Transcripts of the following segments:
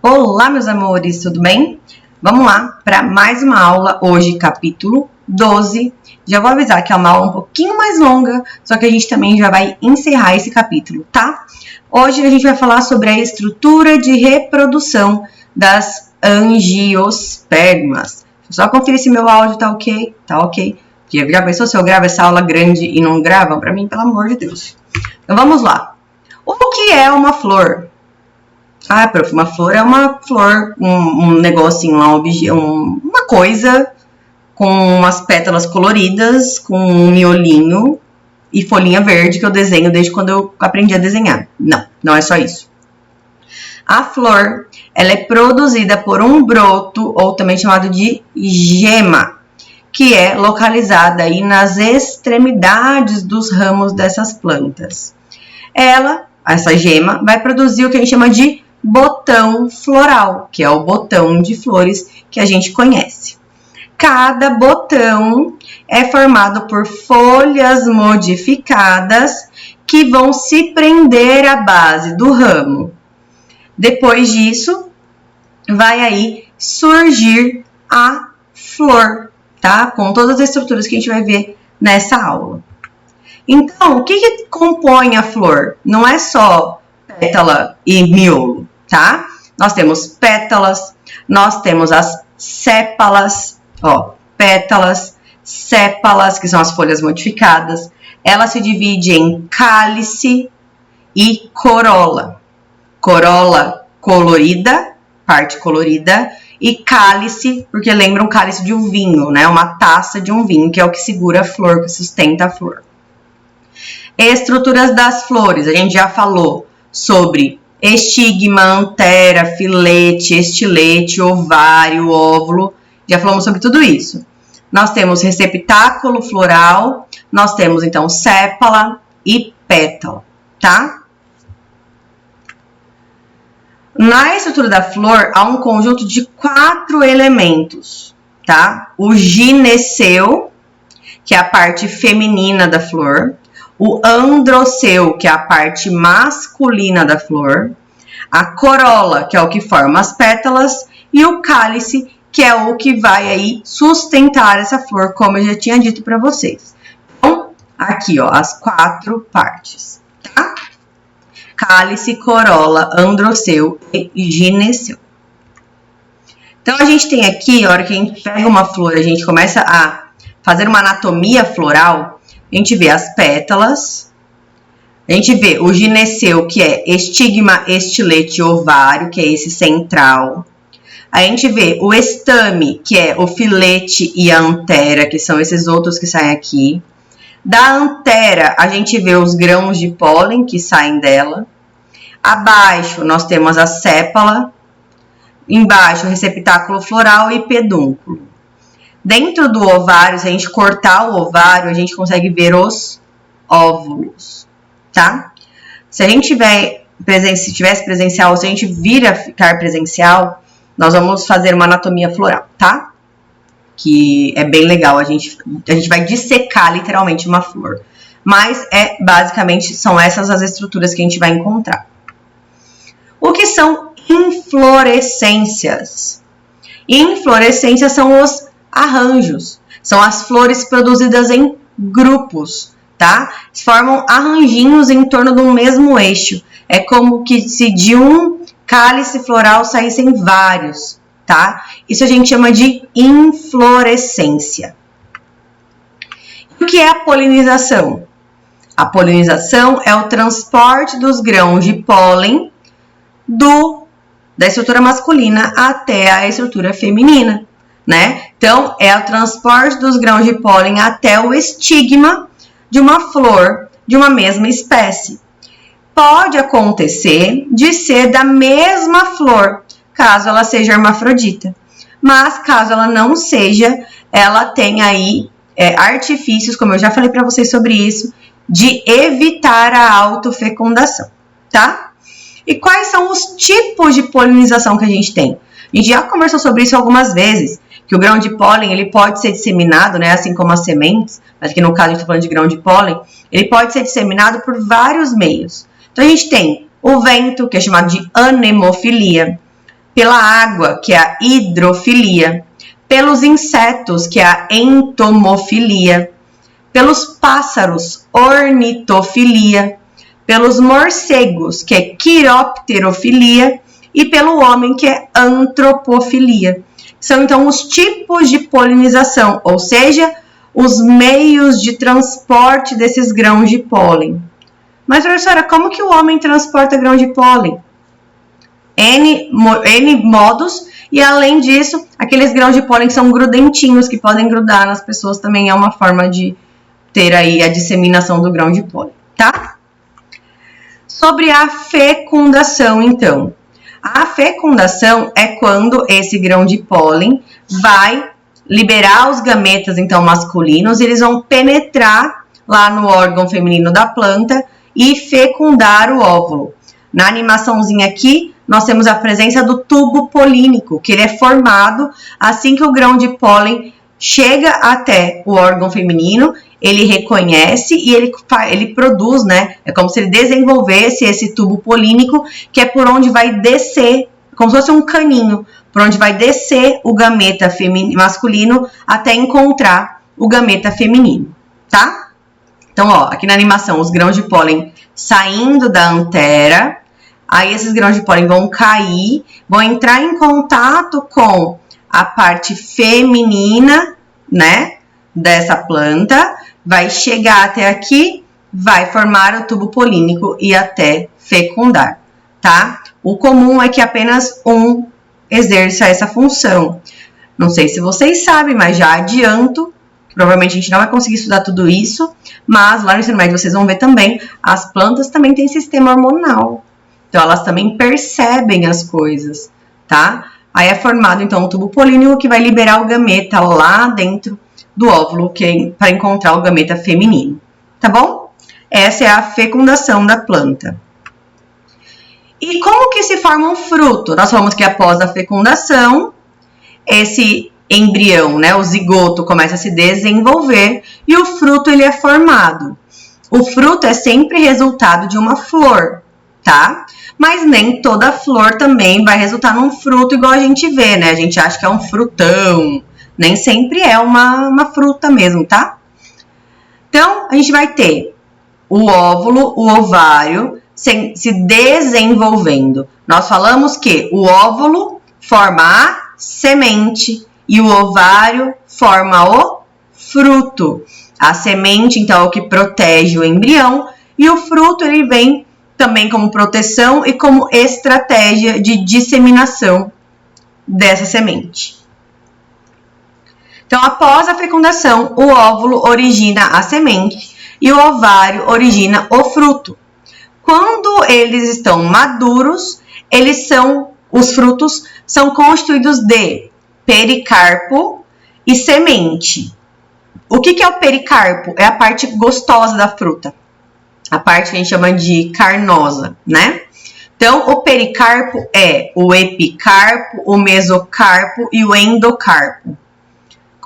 Olá, meus amores, tudo bem? Vamos lá para mais uma aula, hoje capítulo 12. Já vou avisar que é uma aula um pouquinho mais longa, só que a gente também já vai encerrar esse capítulo, tá? Hoje a gente vai falar sobre a estrutura de reprodução das angiospermas. Só conferir se meu áudio tá ok? Tá ok. Já pensou se eu gravo essa aula grande e não gravam para mim? Pelo amor de Deus. Então vamos lá. O que é uma flor? Ah, prof, uma flor é uma flor, um negocinho lá, uma coisa com umas pétalas coloridas, com um miolinho e folhinha verde que eu desenho desde quando eu aprendi a desenhar. Não, não é só isso. A flor, ela é produzida por um broto, ou também chamado de gema, que é localizada aí nas extremidades dos ramos dessas plantas. Essa gema, vai produzir o que a gente chama de botão floral, que é o botão de flores que a gente conhece. Cada botão é formado por folhas modificadas que vão se prender à base do ramo. Depois disso, vai aí surgir a flor, tá? Com todas as estruturas que a gente vai ver nessa aula. Então, o que compõe a flor? Não é só pétala e miolo, tá? Nós temos pétalas, nós temos as sépalas, ó, pétalas, sépalas, que são as folhas modificadas. Ela se divide em cálice e corola. Corola colorida, parte colorida, e cálice, porque lembra um cálice de um vinho, né? Uma taça de um vinho, que é o que segura a flor, que sustenta a flor. Estruturas das flores, a gente já falou sobre estigma, antera, filete, estilete, ovário, óvulo, já falamos sobre tudo isso. Nós temos receptáculo floral, nós temos então sépala e pétala, tá? Na estrutura da flor, há um conjunto de 4 elementos, tá? O gineceu, que é a parte feminina da flor. O androceu, que é a parte masculina da flor. A corola, que é o que forma as pétalas. E o cálice, que é o que vai aí sustentar essa flor, como eu já tinha dito para vocês. Então, aqui, ó, as 4 partes, tá? Cálice, corola, androceu e gineceu. Então, a gente tem aqui, a hora que a gente pega uma flor, a gente começa a fazer uma anatomia floral, a gente vê as pétalas, a gente vê o gineceu, que é estigma, estilete e ovário, que é esse central. A gente vê o estame, que é o filete e a antera, que são esses outros que saem aqui. Da antera, a gente vê os grãos de pólen que saem dela. Abaixo, nós temos a sépala. Embaixo, o receptáculo floral e pedúnculo. Dentro do ovário, se a gente cortar o ovário, a gente consegue ver os óvulos, tá? Se a gente tivesse presencial, se a gente vir a ficar presencial, nós vamos fazer uma anatomia floral, tá? Que é bem legal, a gente vai dissecar literalmente uma flor. Mas, basicamente, são essas as estruturas que a gente vai encontrar. O que são inflorescências? Inflorescências são os arranjos, são as flores produzidas em grupos, tá? Formam arranjinhos em torno de um mesmo eixo. É como que se de um cálice floral saíssem vários, tá? Isso a gente chama de inflorescência. E o que é a polinização? A polinização é o transporte dos grãos de pólen da estrutura masculina até a estrutura feminina, né? Então, é o transporte dos grãos de pólen até o estigma de uma flor de uma mesma espécie. Pode acontecer de ser da mesma flor, caso ela seja hermafrodita. Mas, caso ela não seja, ela tem aí artifícios, como eu já falei para vocês sobre isso, de evitar a autofecundação, tá? E quais são os tipos de polinização que a gente tem? A gente já conversou sobre isso algumas vezes, que o grão de pólen ele pode ser disseminado, né, assim como as sementes, mas que no caso a gente está falando de grão de pólen, ele pode ser disseminado por vários meios. Então a gente tem o vento, que é chamado de anemofilia, pela água, que é a hidrofilia, pelos insetos, que é a entomofilia, pelos pássaros, ornitofilia, pelos morcegos, que é quiropterofilia, e pelo homem, que é antropofilia. São, então, os tipos de polinização, ou seja, os meios de transporte desses grãos de pólen. Mas, professora, como que o homem transporta grão de pólen? N modos, e além disso, aqueles grãos de pólen que são grudentinhos, que podem grudar nas pessoas, também é uma forma de ter aí a disseminação do grão de pólen, tá? Sobre a fecundação, então. A fecundação é quando esse grão de pólen vai liberar os gametas, então, masculinos, e eles vão penetrar lá no órgão feminino da planta e fecundar o óvulo. Na animaçãozinha aqui, nós temos a presença do tubo polínico, que ele é formado assim que o grão de pólen chega até o órgão feminino, ele reconhece e ele produz, né? É como se ele desenvolvesse esse tubo polínico, que é por onde vai descer, como se fosse um caninho, por onde vai descer o gameta masculino até encontrar o gameta feminino, tá? Então, ó, aqui na animação, os grãos de pólen saindo da antera, aí esses grãos de pólen vão cair, vão entrar em contato com a parte feminina, né, dessa planta, vai chegar até aqui, vai formar o tubo polínico e até fecundar, tá? O comum é que apenas um exerça essa função. Não sei se vocês sabem, mas já adianto, provavelmente a gente não vai conseguir estudar tudo isso, mas lá no ensino médio vocês vão ver também, as plantas também têm sistema hormonal. Então, elas também percebem as coisas, tá? Aí é formado, então, um tubo polínico que vai liberar o gameta lá dentro do óvulo para encontrar o gameta feminino, tá bom? Essa é a fecundação da planta. E como que se forma um fruto? Nós falamos que após a fecundação, esse embrião, né, o zigoto, começa a se desenvolver e o fruto ele é formado. O fruto é sempre resultado de uma flor, tá? Mas nem toda flor também vai resultar num fruto igual a gente vê, né? A gente acha que é um frutão, nem sempre é uma fruta mesmo, tá? Então, a gente vai ter o óvulo, o ovário, se desenvolvendo. Nós falamos que o óvulo forma a semente e o ovário forma o fruto. A semente, então, é o que protege o embrião e o fruto, ele vem também como proteção e como estratégia de disseminação dessa semente. Então, após a fecundação, o óvulo origina a semente e o ovário origina o fruto. Quando eles estão maduros, os frutos são constituídos de pericarpo e semente. O que é o pericarpo? É a parte gostosa da fruta. A parte que a gente chama de carnosa, né? Então, o pericarpo é o epicarpo, o mesocarpo e o endocarpo.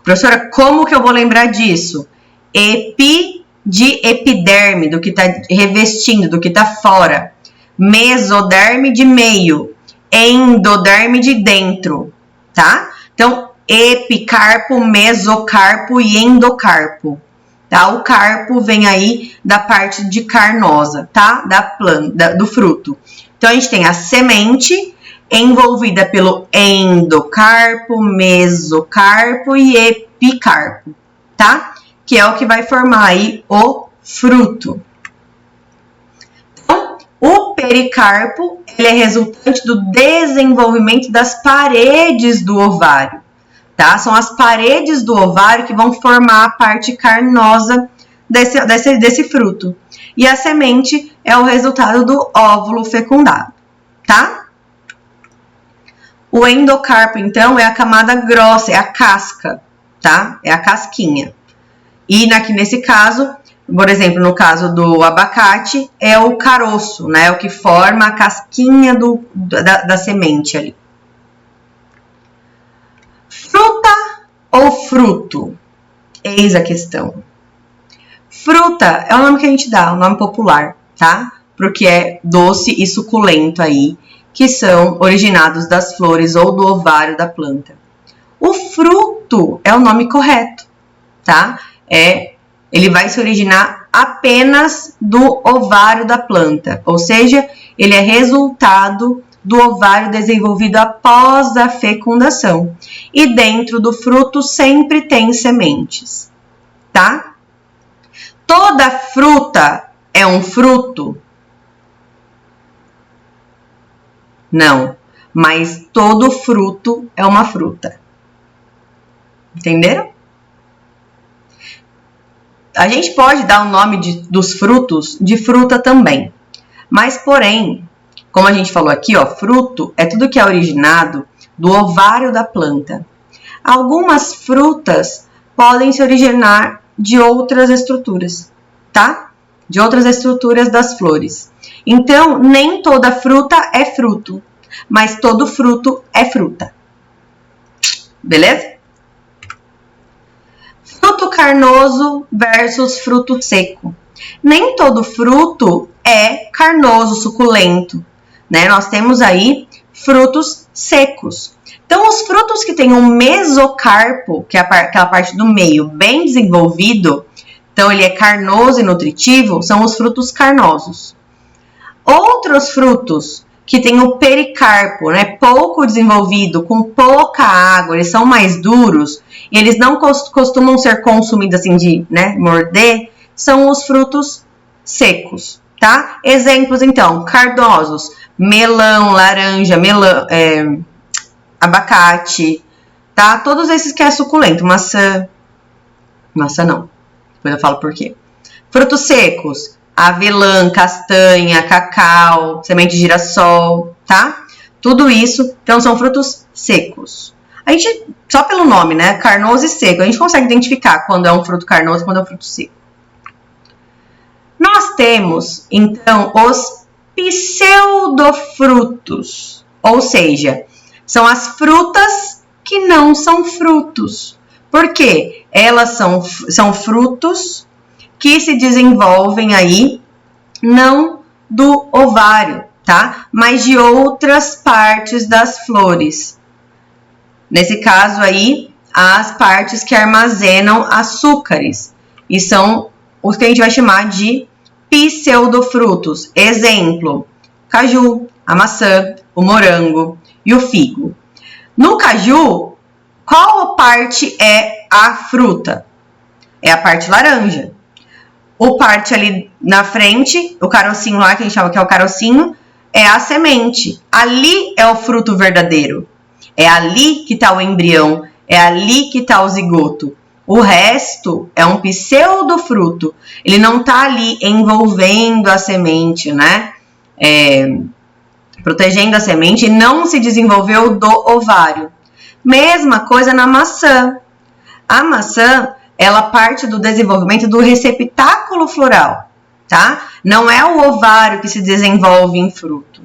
Professora, como que eu vou lembrar disso? Epi de epiderme, do que está revestindo, do que está fora. Mesoderme de meio. Endoderme de dentro, tá? Então, epicarpo, mesocarpo e endocarpo. Tá? O carpo vem aí da parte de carnosa, tá? Da planta, do fruto. Então, a gente tem a semente envolvida pelo endocarpo, mesocarpo e epicarpo, tá? Que é o que vai formar aí o fruto. Então, o pericarpo, ele é resultante do desenvolvimento das paredes do ovário. Tá? São as paredes do ovário que vão formar a parte carnosa desse fruto. E a semente é o resultado do óvulo fecundado, tá? O endocarpo, então, é a camada grossa, é a casca, tá? É a casquinha. E nesse caso, por exemplo, no caso do abacate, é o caroço, né? O que forma a casquinha da semente ali. Fruta ou fruto? Eis a questão. Fruta é o nome que a gente dá, o nome popular, tá? Porque é doce e suculento aí. que são originados das flores ou do ovário da planta. O fruto é o nome correto, tá? Ele vai se originar apenas do ovário da planta, ou seja, ele é resultado do ovário desenvolvido após a fecundação. E dentro do fruto sempre tem sementes, tá? Toda fruta é um fruto? Não, mas todo fruto é uma fruta. Entenderam? A gente pode dar o nome dos frutos de fruta também. Mas, porém, como a gente falou aqui, ó, fruto é tudo que é originado do ovário da planta. Algumas frutas podem se originar de outras estruturas, tá? De outras estruturas das flores. Então, nem toda fruta é fruto, mas todo fruto é fruta. Beleza? Fruto carnoso versus fruto seco. Nem todo fruto é carnoso, suculento, né? Nós temos aí frutos secos. Então, os frutos que têm um mesocarpo, que é aquela parte do meio bem desenvolvido, então ele é carnoso e nutritivo, são os frutos carnosos. Outros frutos que têm o pericarpo, né, pouco desenvolvido, com pouca água, eles são mais duros, e eles não costumam ser consumidos assim de, né, morder, são os frutos secos, tá? Exemplos, então, carnosos, melão, laranja, abacate, tá? Todos esses que é suculento, maçã não, depois eu falo por quê. Frutos secos, avelã, castanha, cacau, semente de girassol, tá? Tudo isso, então, são frutos secos. A gente, só pelo nome, né, carnoso e seco, a gente consegue identificar quando é um fruto carnoso e quando é um fruto seco. Nós temos, então, os pseudofrutos, ou seja, são as frutas que não são frutos. Por quê? Elas são frutos que se desenvolvem aí, não do ovário, tá? Mas de outras partes das flores. Nesse caso aí, as partes que armazenam açúcares. E são os que a gente vai chamar de pseudofrutos. Exemplo, caju, a maçã, o morango e o figo. No caju, qual parte é a fruta? É a parte laranja. O parte ali na frente, o carocinho lá, que a gente chama que é o carocinho, é a semente. Ali é o fruto verdadeiro. É ali que está o embrião. É ali que está o zigoto. O resto é um pseudofruto. Ele não está ali envolvendo a semente, né? Protegendo a semente e não se desenvolveu do ovário. Mesma coisa na maçã. A maçã, ela parte do desenvolvimento do receptáculo floral, tá? Não é o ovário que se desenvolve em fruto.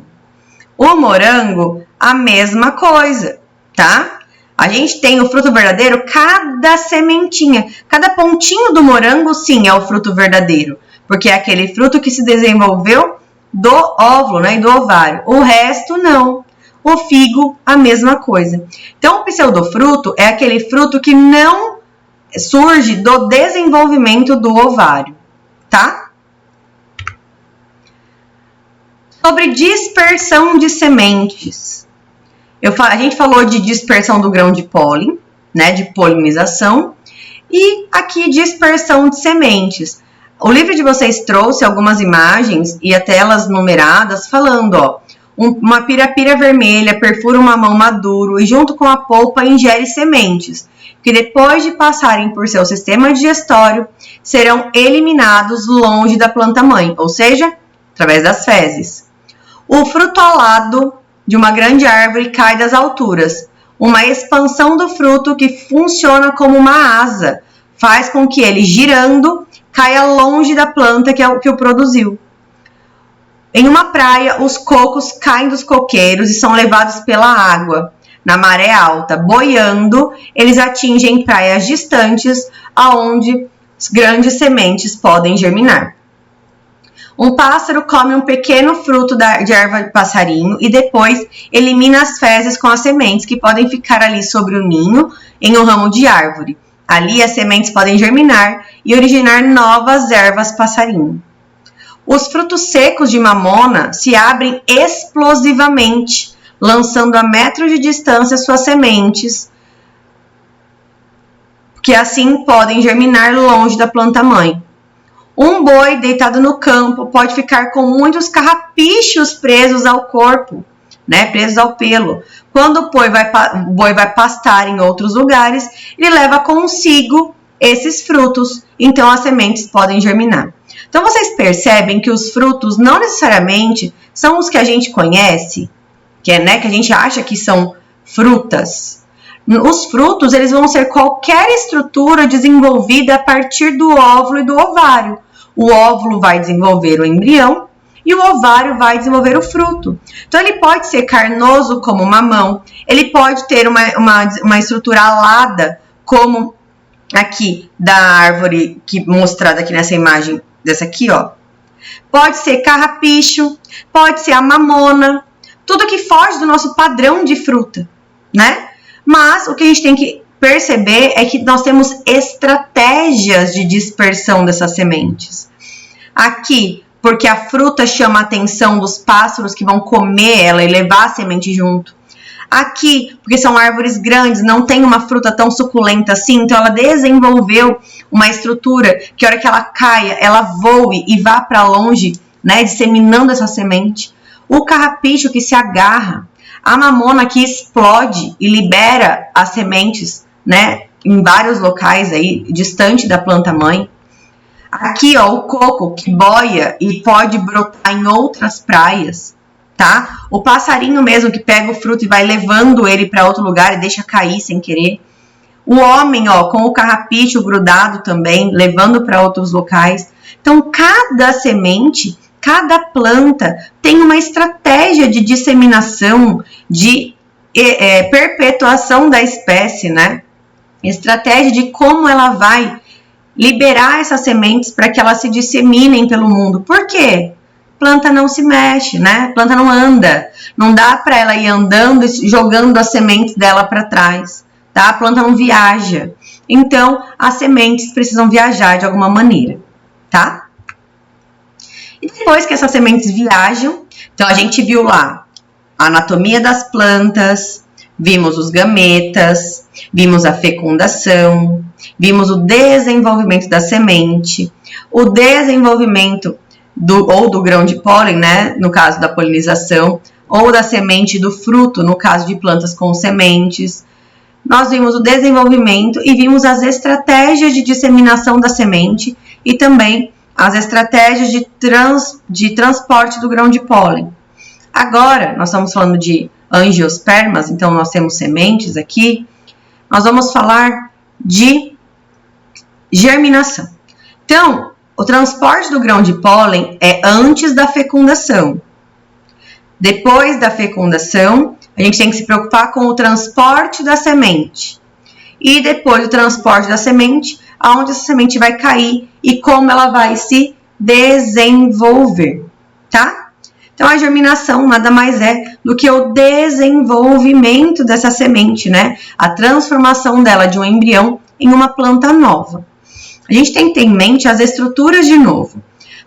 O morango, a mesma coisa, tá? A gente tem o fruto verdadeiro, cada sementinha, cada pontinho do morango, sim, é o fruto verdadeiro, porque é aquele fruto que se desenvolveu do óvulo, né, e do ovário. O resto, não. O figo, a mesma coisa. Então, o pseudofruto é aquele fruto que não surge do desenvolvimento do ovário, tá? Sobre dispersão de sementes. A gente falou de dispersão do grão de pólen, né, de polinização, e aqui dispersão de sementes. O livro de vocês trouxe algumas imagens e até elas numeradas falando, ó, uma pirapira vermelha perfura um mamão maduro e junto com a polpa ingere sementes, que depois de passarem por seu sistema digestório, serão eliminados longe da planta-mãe, ou seja, através das fezes. O fruto alado de uma grande árvore cai das alturas. Uma expansão do fruto que funciona como uma asa, faz com que ele, girando, caia longe da planta que o produziu. Em uma praia, os cocos caem dos coqueiros e são levados pela água. Na maré alta, boiando, eles atingem praias distantes, aonde grandes sementes podem germinar. Um pássaro come um pequeno fruto de erva de passarinho e depois elimina as fezes com as sementes que podem ficar ali sobre o ninho em um ramo de árvore. Ali as sementes podem germinar e originar novas ervas passarinho. Os frutos secos de mamona se abrem explosivamente, lançando a metros de distância suas sementes, que assim podem germinar longe da planta-mãe. Um boi deitado no campo pode ficar com muitos carrapichos presos ao corpo, né, presos ao pelo. Quando o boi vai pastar em outros lugares, ele leva consigo esses frutos, então as sementes podem germinar. Então vocês percebem que os frutos não necessariamente são os que a gente conhece, que a gente acha que são frutas. Os frutos, eles vão ser qualquer estrutura desenvolvida a partir do óvulo e do ovário. O óvulo vai desenvolver o embrião e o ovário vai desenvolver o fruto. Então, ele pode ser carnoso como mamão, ele pode ter uma estrutura alada, como aqui da árvore que mostrada aqui nessa imagem, dessa aqui, ó. Pode ser carrapicho, pode ser a mamona, tudo que foge do nosso padrão de fruta, né? Mas o que a gente tem que perceber é que nós temos estratégias de dispersão dessas sementes. Aqui, porque a fruta chama a atenção dos pássaros que vão comer ela e levar a semente junto. Aqui, porque são árvores grandes, não tem uma fruta tão suculenta assim, então ela desenvolveu uma estrutura que a hora que ela caia, ela voe e vá para longe, né, disseminando essa semente. O carrapicho que se agarra, a mamona que explode e libera as sementes, né, em vários locais aí, distante da planta-mãe. Aqui, ó, o coco que boia e pode brotar em outras praias, tá? O passarinho mesmo que pega o fruto e vai levando ele para outro lugar e deixa cair sem querer. O homem, ó, com o carrapicho grudado também, levando para outros locais. Então, cada semente, cada planta tem uma estratégia de disseminação, de perpetuação da espécie, né? Estratégia de como ela vai liberar essas sementes para que elas se disseminem pelo mundo. Por quê? Planta não se mexe, né? Planta não anda. Não dá para ela ir andando e jogando as sementes dela para trás, tá? A planta não viaja. Então, as sementes precisam viajar de alguma maneira, tá? E depois que essas sementes viajam, então a gente viu lá a anatomia das plantas, vimos os gametas, vimos a fecundação, vimos o desenvolvimento da semente, o desenvolvimento do grão de pólen, né, no caso da polinização, ou da semente do fruto, no caso de plantas com sementes. Nós vimos o desenvolvimento e vimos as estratégias de disseminação da semente e também as estratégias de transporte do grão de pólen. Agora, nós estamos falando de angiospermas, então nós temos sementes aqui. Nós vamos falar de germinação. Então, o transporte do grão de pólen é antes da fecundação. Depois da fecundação, a gente tem que se preocupar com o transporte da semente. E depois do transporte da semente, aonde essa semente vai cair e como ela vai se desenvolver, tá? Então, a germinação nada mais é do que o desenvolvimento dessa semente, né? A transformação dela de um embrião em uma planta nova. A gente tem que ter em mente as estruturas de novo.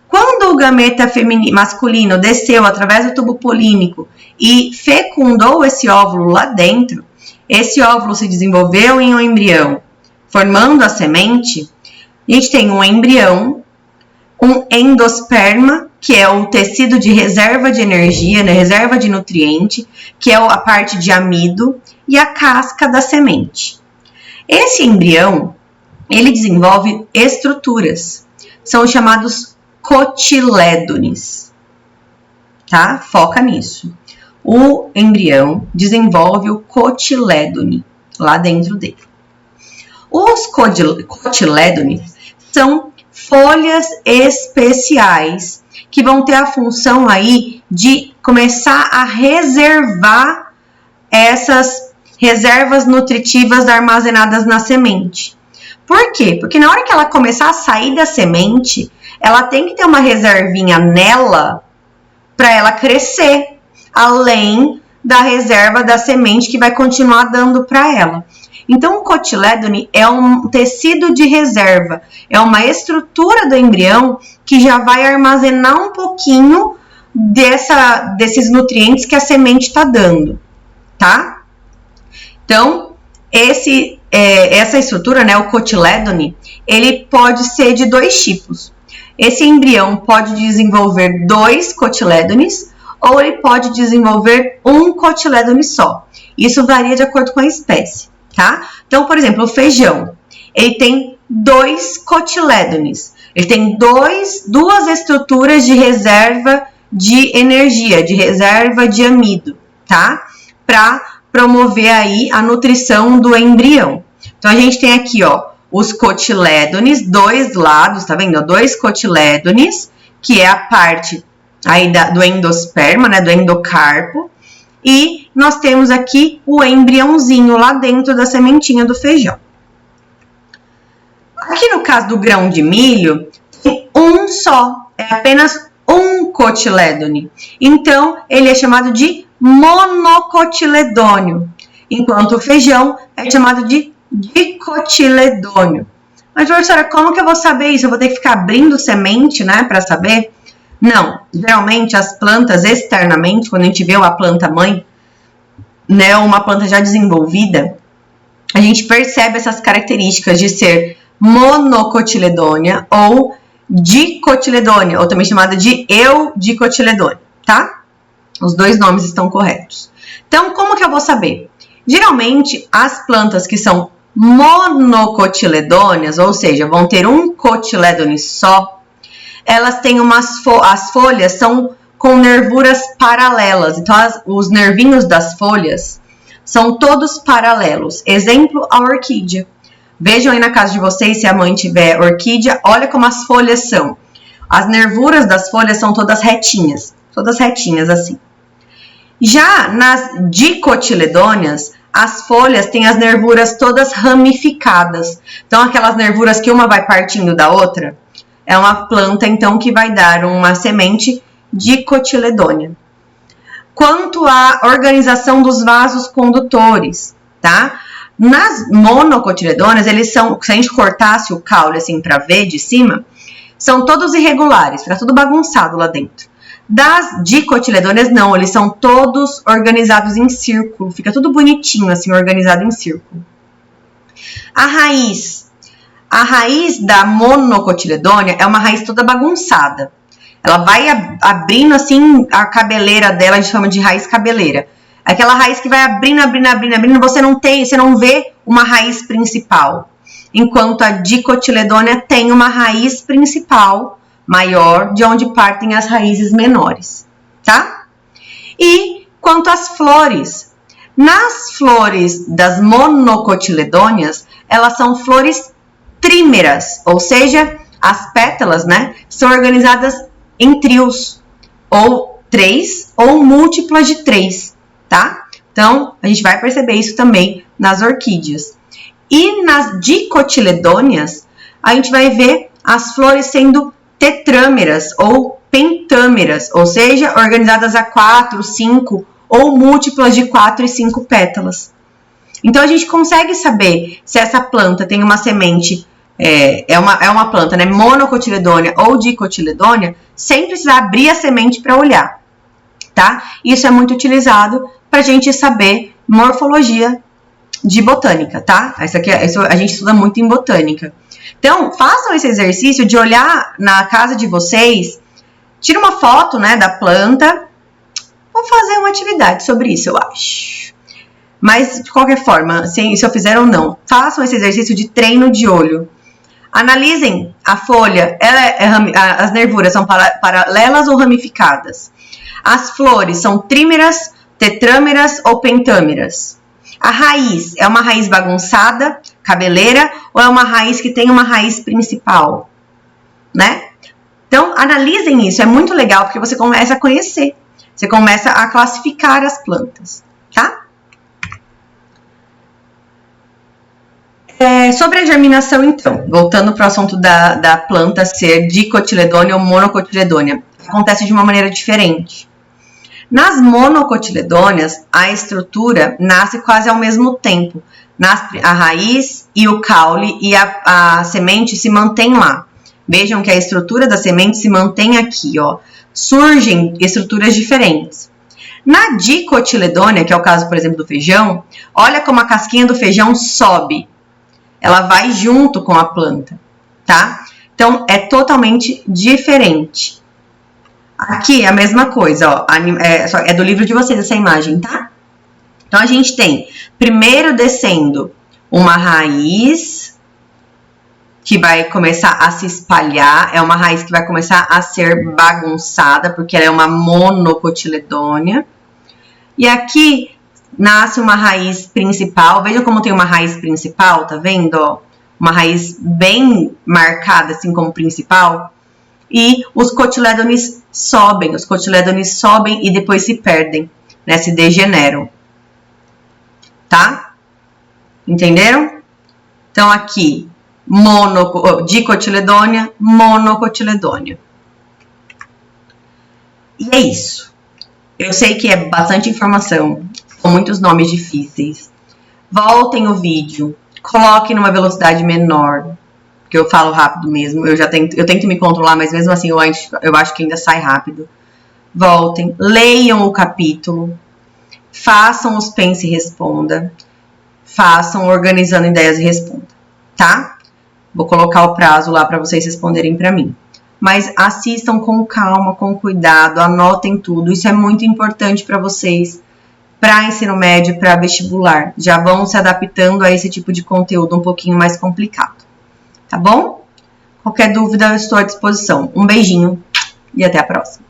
Quando o gameta masculino desceu através do tubo polínico e fecundou esse óvulo lá dentro, esse óvulo se desenvolveu em um embrião, formando a semente. A gente tem um embrião, um endosperma, que é o tecido de reserva de energia, né, reserva de nutriente, que é a parte de amido, e a casca da semente. Esse embrião, ele desenvolve estruturas, são chamados cotilédones, tá? Foca nisso. O embrião desenvolve o cotilédone lá dentro dele. Os cotilédones são folhas especiais que vão ter a função aí de começar a reservar essas reservas nutritivas armazenadas na semente. Por quê? Porque na hora que ela começar a sair da semente, ela tem que ter uma reservinha nela para ela crescer, além da reserva da semente que vai continuar dando para ela. Então, o cotilédone é um tecido de reserva, é uma estrutura do embrião que já vai armazenar um pouquinho desses nutrientes que a semente está dando, tá? Então, essa estrutura, né, o cotilédone, ele pode ser de 2 tipos. Esse embrião pode desenvolver 2 cotilédones ou ele pode desenvolver um cotilédone só. Isso varia de acordo com a espécie, tá? Então, por exemplo, o feijão, ele tem 2 cotilédones. Ele tem duas estruturas de reserva de energia, de reserva de amido, tá? Para promover aí a nutrição do embrião. Então, a gente tem aqui, ó, os cotilédones, 2 lados, tá vendo? 2 cotilédones, que é a parte aí do endosperma, né, do endocarpo. E nós temos aqui o embriãozinho lá dentro da sementinha do feijão. Aqui no caso do grão de milho, tem um só, é apenas um cotilédone. Então, ele é chamado de monocotiledônio, enquanto o feijão é chamado de dicotiledônio. Mas, professora, como que eu vou saber isso? Eu vou ter que ficar abrindo semente, né, para saber? Não, geralmente as plantas externamente, quando a gente vê uma planta mãe, né, uma planta já desenvolvida, a gente percebe essas características de ser monocotiledônia ou dicotiledônia, ou também chamada de eudicotiledônia, tá? Os 2 nomes estão corretos. Então, como que eu vou saber? Geralmente, as plantas que são monocotiledôneas, ou seja, vão ter um cotilédone só, elas têm as folhas são com nervuras paralelas. Então, os nervinhos das folhas são todos paralelos. Exemplo, a orquídea. Vejam aí na casa de vocês, se a mãe tiver orquídea, olha como as folhas são. As nervuras das folhas são todas retinhas assim. Já nas dicotiledôneas, as folhas têm as nervuras todas ramificadas. Então, aquelas nervuras que uma vai partindo da outra, é uma planta, então, que vai dar uma semente dicotiledônia. Quanto à organização dos vasos condutores, tá? Nas monocotiledôneas, eles são, se a gente cortasse o caule assim para ver de cima, são todos irregulares, fica tudo bagunçado lá dentro. Das dicotiledôneas, não, eles são todos organizados em círculo, fica tudo bonitinho assim, organizado em círculo. A raiz da monocotiledônea é uma raiz toda bagunçada. Ela vai abrindo assim a cabeleira dela, a gente chama de raiz cabeleira. Aquela raiz que vai abrindo, você não vê uma raiz principal. Enquanto a dicotiledônea tem uma raiz principal maior, de onde partem as raízes menores, tá? E quanto às flores, nas flores das monocotiledôneas, elas são flores trímeras, ou seja, as pétalas, né, são organizadas em trios, ou 3, ou múltiplas de 3, tá? Então, a gente vai perceber isso também nas orquídeas. E nas dicotiledôneas, a gente vai ver as flores sendo tetrâmeras ou pentâmeras, ou seja, organizadas a 4, 5 ou múltiplas de 4 e 5 pétalas. Então, a gente consegue saber se essa planta tem uma semente, é uma planta, né, monocotiledônia ou dicotiledônia, sem precisar abrir a semente para olhar, tá? Isso é muito utilizado para a gente saber morfologia de botânica, tá? Isso a gente estuda muito em botânica. Então, façam esse exercício de olhar na casa de vocês, tira uma foto, né, da planta. Vou fazer uma atividade sobre isso, eu acho. Mas, de qualquer forma, se eu fizer ou não, façam esse exercício de treino de olho. Analisem a folha, as nervuras são paralelas ou ramificadas? As flores são trímeras, tetrâmeras ou pentâmeras? A raiz é uma raiz bagunçada, cabeleira, ou é uma raiz que tem uma raiz principal, né? Então, analisem isso, é muito legal, porque você começa a conhecer, você começa a classificar as plantas, tá? Sobre a germinação, então, voltando para o assunto da planta ser dicotiledônea ou monocotiledônea, acontece de uma maneira diferente. Nas monocotiledôneas, a estrutura nasce quase ao mesmo tempo. Nasce a raiz e o caule e a semente se mantém lá. Vejam que a estrutura da semente se mantém aqui, ó. Surgem estruturas diferentes. Na dicotiledônea, que é o caso, por exemplo, do feijão, olha como a casquinha do feijão sobe. Ela vai junto com a planta, tá? Então, é totalmente diferente. Aqui é a mesma coisa, ó. É do livro de vocês essa imagem, tá? Então, a gente tem, primeiro descendo, uma raiz que vai começar a se espalhar. É uma raiz que vai começar a ser bagunçada, porque ela é uma monocotiledônea. E aqui nasce uma raiz principal. Veja como tem uma raiz principal, tá vendo? Ó? Uma raiz bem marcada, assim como principal. E os cotilédones sobem. Os cotilédones sobem e depois se perdem, né? Se degeneram. Tá? Entenderam? Então, aqui, dicotiledônia, monocotiledônia. E é isso. Eu sei que é bastante informação, com muitos nomes difíceis. Voltem o vídeo, coloquem numa velocidade menor, porque eu falo rápido mesmo. Eu tento me controlar, mas mesmo assim eu acho que ainda sai rápido. Voltem, leiam o capítulo, façam os pense e responda, façam organizando ideias e responda, tá? Vou colocar o prazo lá para vocês responderem para mim. Mas assistam com calma, com cuidado, anotem tudo. Isso é muito importante para vocês, para ensino médio, para vestibular. Já vão se adaptando a esse tipo de conteúdo um pouquinho mais complicado. Tá bom? Qualquer dúvida, eu estou à disposição. Um beijinho e até a próxima.